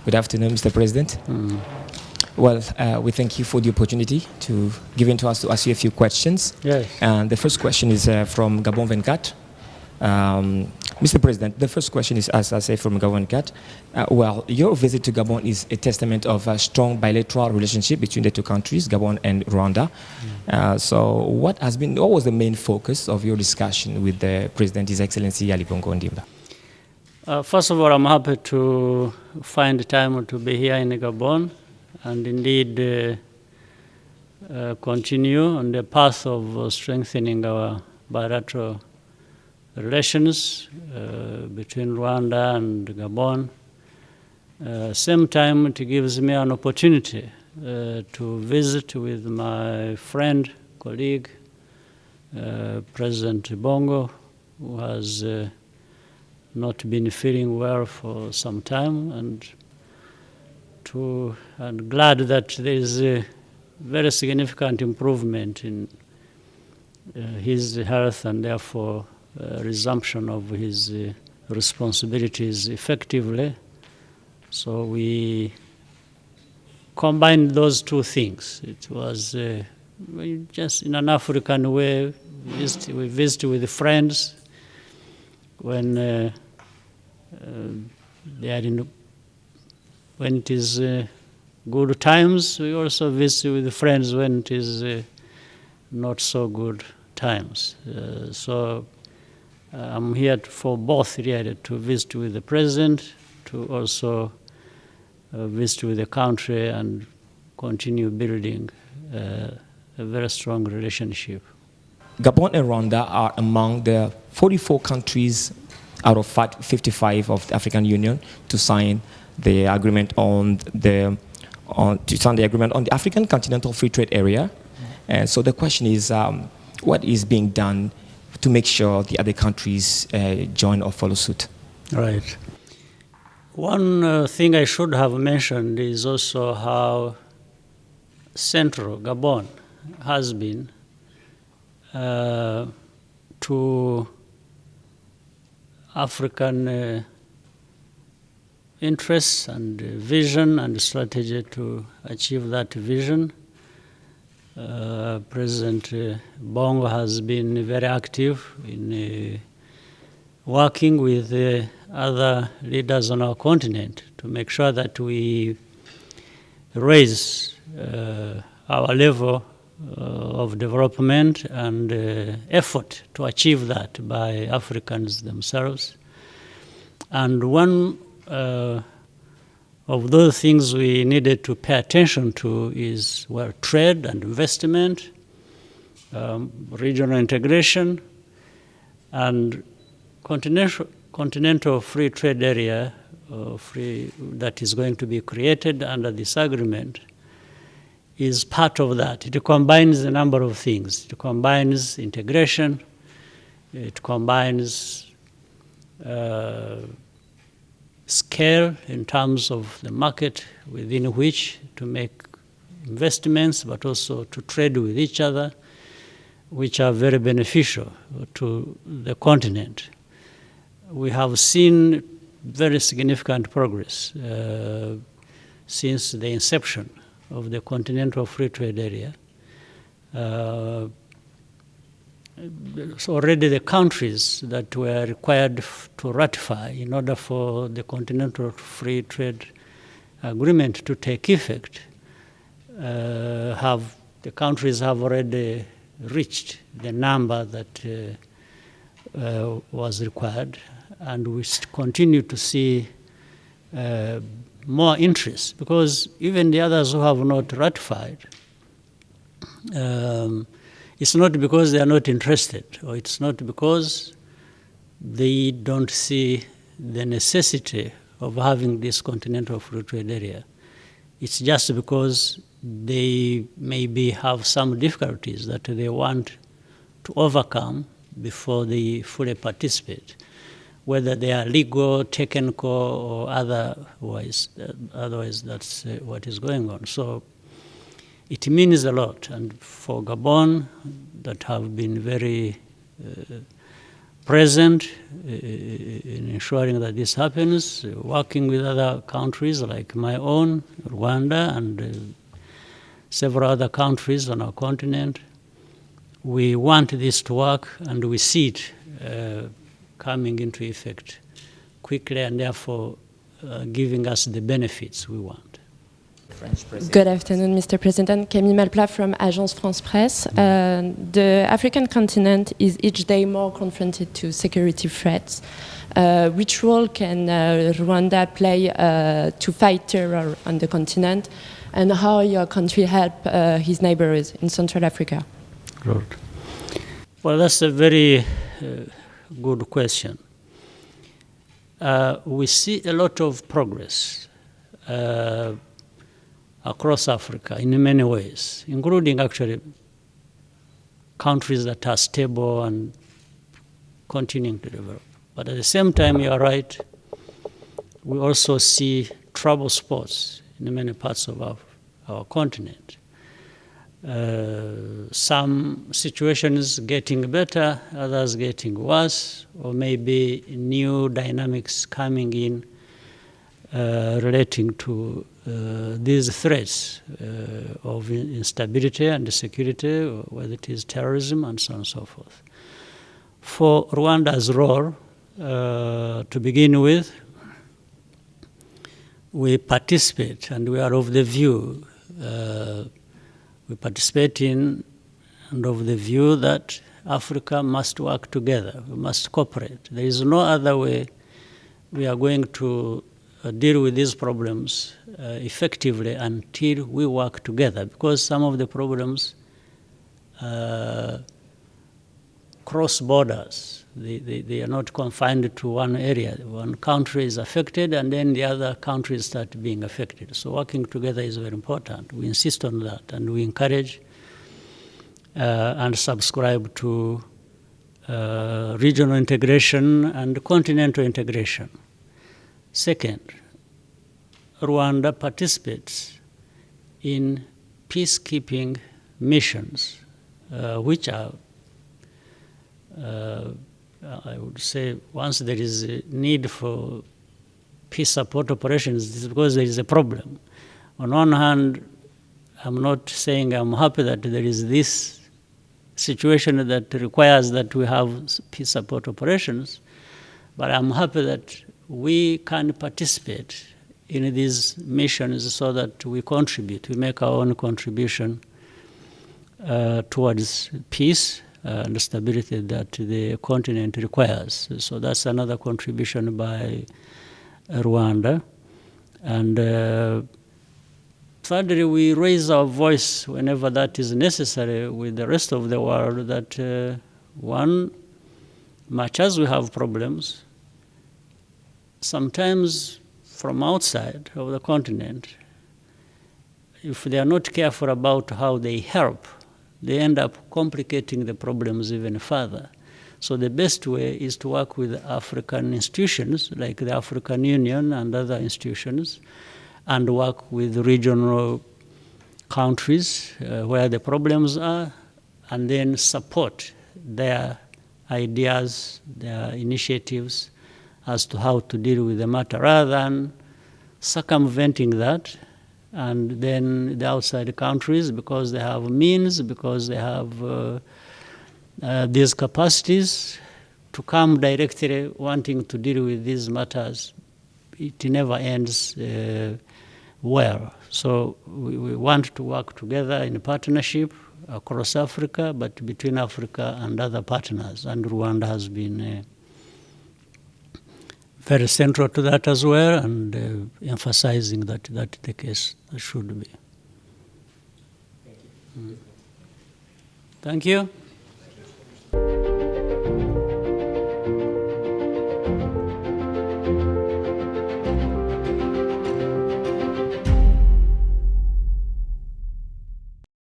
Good afternoon, Mr. President. Well, we thank you for the opportunity to give in to us to ask you a few questions. Yes. And the first question is from Gabon Venkat. Mr. President, the first question is, as I say, from Gabon Venkat. Well, your visit to Gabon is a testament of a strong bilateral relationship between the two countries, Gabon and Rwanda. So what was the main focus of your discussion with the President, His Excellency Ali Bongo Ondimba? First of all, I'm happy to find time to be here in Gabon and indeed continue on the path of strengthening our bilateral relations between Rwanda and Gabon. Same time, it gives me an opportunity to visit with my friend, colleague, President Bongo, who has not been feeling well for some time, and glad that there is a very significant improvement in his health and therefore resumption of his responsibilities effectively. So we combined those two things. It was just in an African way. We visited with friends when when it is good times. We also visit with friends when it is not so good times. So I'm here for both, really, to visit with the President, to also visit with the country and continue building a very strong relationship. Gabon and Rwanda are among the 44 countries out of 55 of the African Union to sign the agreement on the African Continental Free Trade Area. And so the question is, what is being done to make sure the other countries join or follow suit? Right. One thing I should have mentioned is also how central Gabon has been to African interests and vision and strategy to achieve that vision. President Bongo has been very active in working with other leaders on our continent to make sure that we raise our level of development and effort to achieve that by Africans themselves. And one of those things we needed to pay attention to is, well, trade and investment, regional integration, and continental free trade area that is going to be created under this agreement is part of that. It combines a number of things. It combines integration, it combines scale in terms of the market within which to make investments, but also to trade with each other, which are very beneficial to the continent. We have seen very significant progress since the inception of the Continental Free Trade Area. So already the countries that were required to ratify in order for the Continental Free Trade Agreement to take effect, the countries have already reached the number that was required, and we continue to see more interest, because even the others who have not ratified, it's not because they are not interested, or it's not because they don't see the necessity of having this continental free trade area. It's just because they maybe have some difficulties that they want to overcome before they fully participate, whether they are legal, technical, or otherwise. Otherwise, that's what is going on. So it means a lot. And for Gabon, that have been very present in ensuring that this happens, working with other countries like my own, Rwanda, and several other countries on our continent. We want this to work, and we see it coming into effect quickly, and therefore giving us the benefits we want. Good afternoon, Mr. President. Camille Malplat from Agence France Presse. The African continent is each day more confronted to security threats. Which role can Rwanda play to fight terror on the continent, and how your country help his neighbors in Central Africa? Good. Well, that's a very good question. We see a lot of progress across Africa in many ways, including actually countries that are stable and continuing to develop. But at the same time, you are right, we also see trouble spots in many parts of our continent. Some situations getting better, others getting worse, or maybe new dynamics coming in relating to these threats of instability and security, whether it is terrorism and so on and so forth. For Rwanda's role, to begin with, we participate, and we are of the view, we participate in and of the view that Africa must work together, we must cooperate. There is no other way we are going to deal with these problems effectively until we work together, because some of the problems cross borders. They are not confined to one area. One country is affected, and then the other countries start being affected. So working together is very important. We insist on that, and we encourage and subscribe to regional integration and continental integration. Second, Rwanda participates in peacekeeping missions, which are, I would say, once there is a need for peace support operations, it's because there is a problem. On one hand, I'm not saying I'm happy that there is this situation that requires that we have peace support operations, but I'm happy that we can participate in these missions so that we contribute, we make our own contribution towards peace and stability that the continent requires. So that's another contribution by Rwanda. And thirdly, we raise our voice whenever that is necessary with the rest of the world that one, much as we have problems, sometimes from outside of the continent, if they are not careful about how they help, they end up complicating the problems even further. So the best way is to work with African institutions like the African Union and other institutions, and work with regional countries where the problems are, and then support their ideas, their initiatives as to how to deal with the matter, rather than circumventing that, and then the outside countries, because they have means, because they have these capacities to come directly wanting to deal with these matters, it never ends well. So we want to work together in a partnership across Africa, but between Africa and other partners, and Rwanda has been very central to that as well, and emphasizing that the case should be. Thank you.